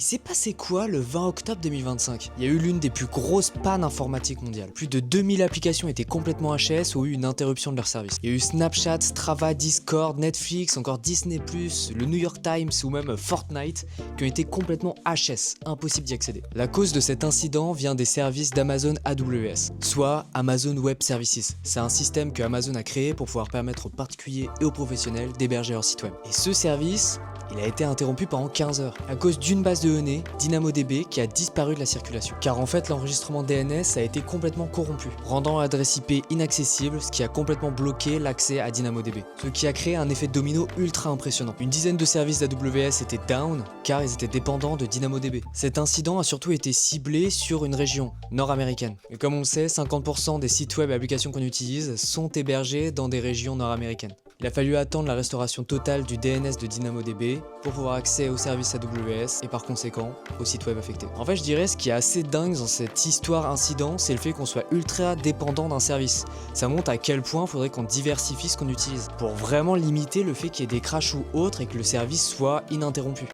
Il s'est passé quoi le 20 octobre 2025? Il y a eu l'une des plus grosses pannes informatiques mondiales. Plus de 2000 applications étaient complètement HS ou eu une interruption de leur service. Il y a eu Snapchat, Strava, Discord, Netflix, encore Disney+, le New York Times ou même Fortnite qui ont été complètement HS, impossible d'y accéder. La cause de cet incident vient des services d'Amazon AWS, soit Amazon Web Services. C'est un système que Amazon a créé pour pouvoir permettre aux particuliers et aux professionnels d'héberger leur site web. Et ce service, il a été interrompu pendant 15 heures à cause d'une base de données, DynamoDB, qui a disparu de la circulation. Car en fait, l'enregistrement DNS a été complètement corrompu, rendant l'adresse IP inaccessible, ce qui a complètement bloqué l'accès à DynamoDB. Ce qui a créé un effet domino ultra impressionnant. Une dizaine de services d'AWS étaient down, car ils étaient dépendants de DynamoDB. Cet incident a surtout été ciblé sur une région nord-américaine. Et comme on le sait, 50% des sites web et applications qu'on utilise sont hébergés dans des régions nord-américaines. Il a fallu attendre la restauration totale du DNS de DynamoDB pour pouvoir accéder aux services AWS et par conséquent au site web affecté. En fait, je dirais ce qui est assez dingue dans cette histoire incident, c'est le fait qu'on soit ultra dépendant d'un service. Ça montre à quel point il faudrait qu'on diversifie ce qu'on utilise pour vraiment limiter le fait qu'il y ait des crashs ou autres et que le service soit ininterrompu.